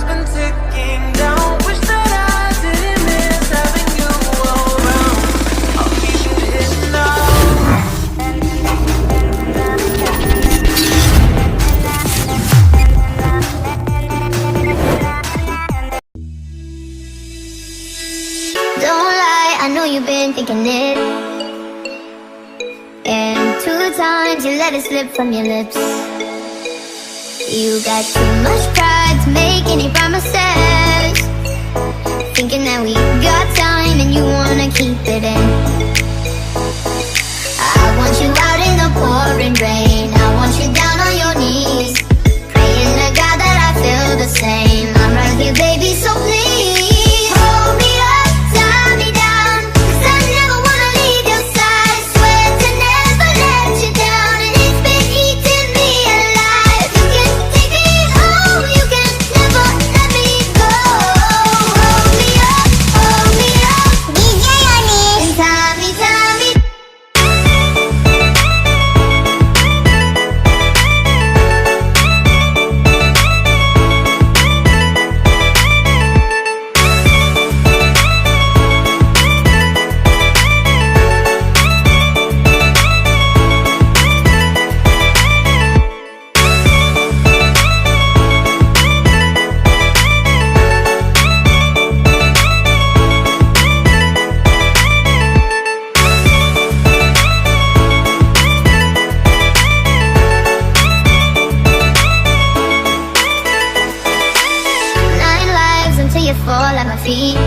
clock's been ticking down. Wish that I didn't miss having you around. I'll keep it hidden now. Don't lie, I know you've been thinking it. And 2 times you let it slip from your lips. You got too much pride to make any promises, thinking that we got time and you wanna keep it in. I want you out in the pouring rain, I want you down on your knees, praying to God that I feel the same. I'm right here, baby, so please hold me up, tie me down, 'cause I never wanna leave your side. Swear to never let you down, and it's been eating me alive. You can take me home, you can never let me go. Hold me up, DJ Oni, and tie me, tie me. Fall at my feet.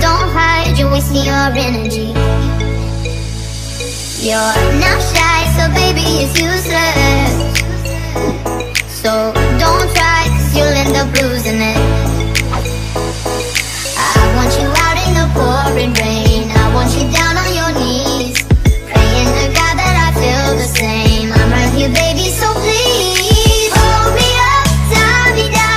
Don't hide, you're wasting your energy. You're not shy, so baby it's useless. So don't try, 'cause you'll end up losing it. I want you out in the pouring rain, I want you down on your knees, praying to God that I feel the same. I'm right here, baby, so please hold me up, tie me down.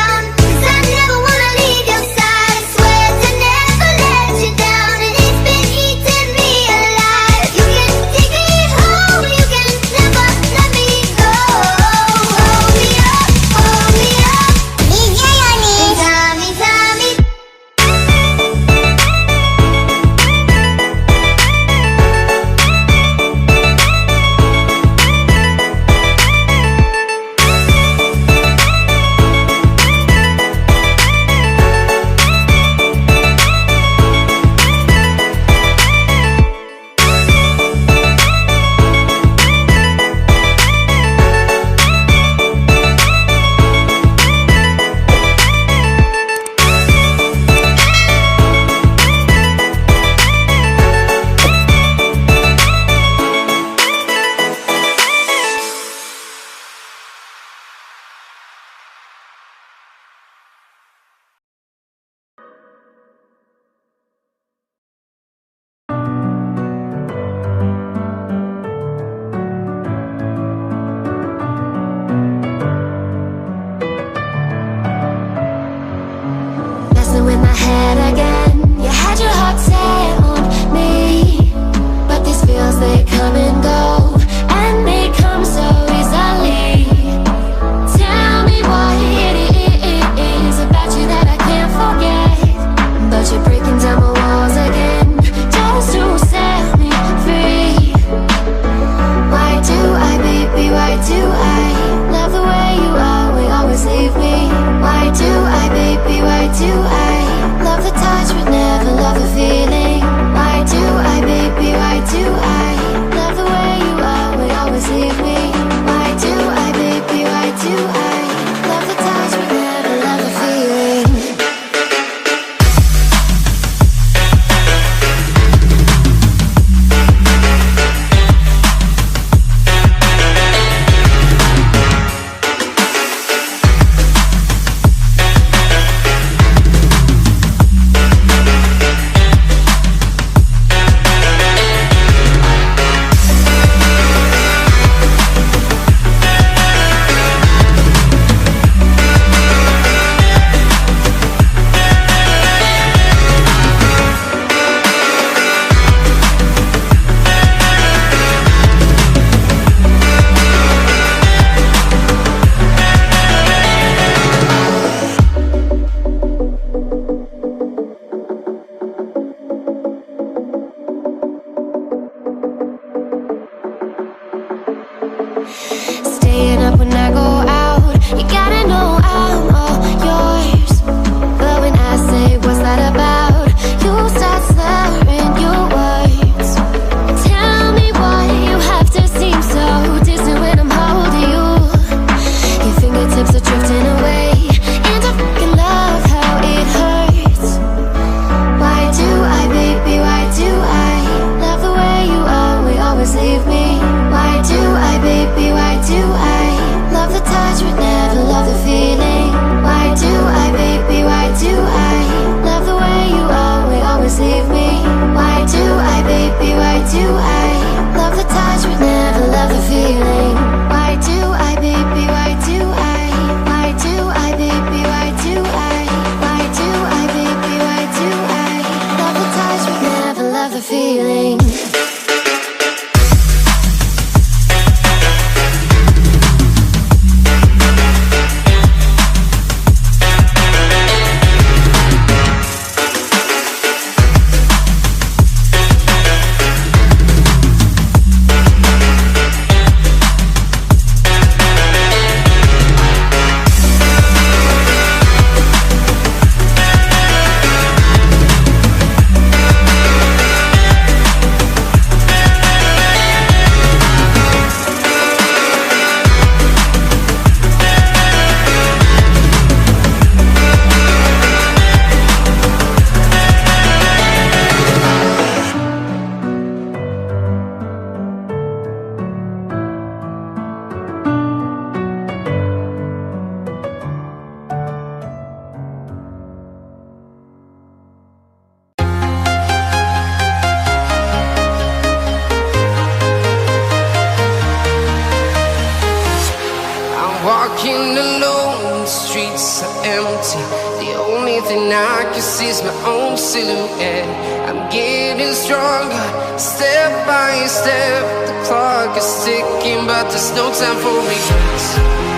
Walking alone, the streets are empty. The only thing I can see is my own silhouette. I'm getting stronger, step by step. The clock is ticking, but there's no time for regrets.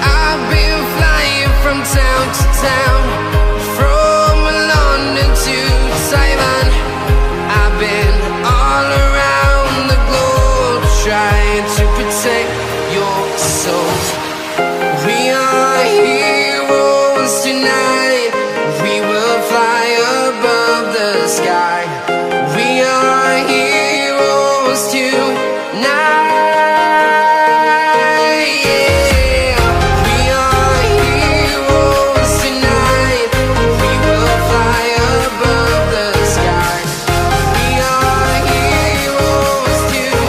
I've been flying from town to town, from London to Taiwan. I've been all around the globe, trying to protect your soul. We are heroes tonight. We will fly above the sky. We are heroes tonight. Yeah. We are heroes tonight. We will fly above the sky. We are heroes tonight.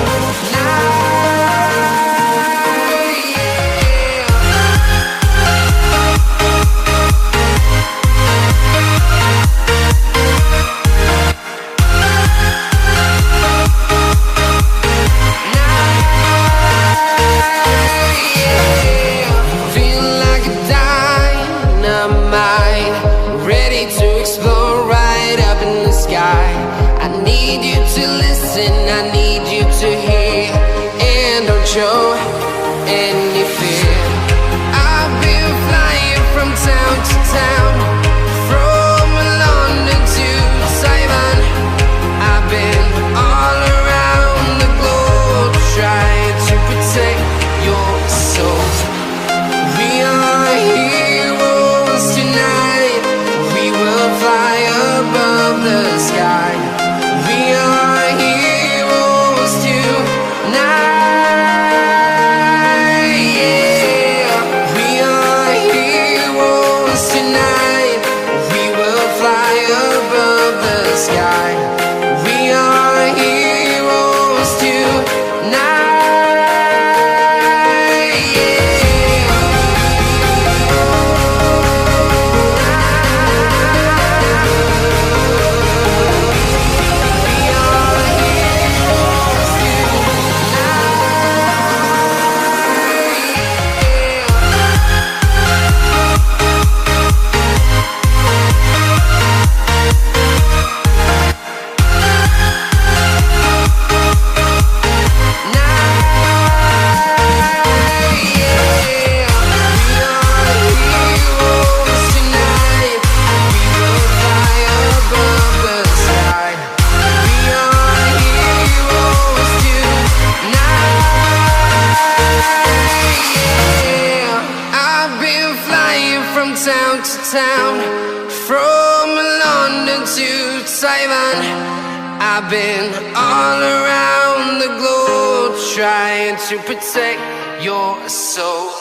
Feeling like a dynamite, ready to explode right up in the sky. I need you to listen, I need you to hear, and don't show any fear. I've been flying from town to town, from London to Taiwan. I've been all around the globe, trying to protect your soul. We are heroes tonight. We will fly above the sky. We are heroes tonight. Yeah. We are heroes tonight. We will fly above the sky. We are heroes tonight. I've been flying from town to town, from London to Taiwan. I've been all around the globe, trying to protect your soul.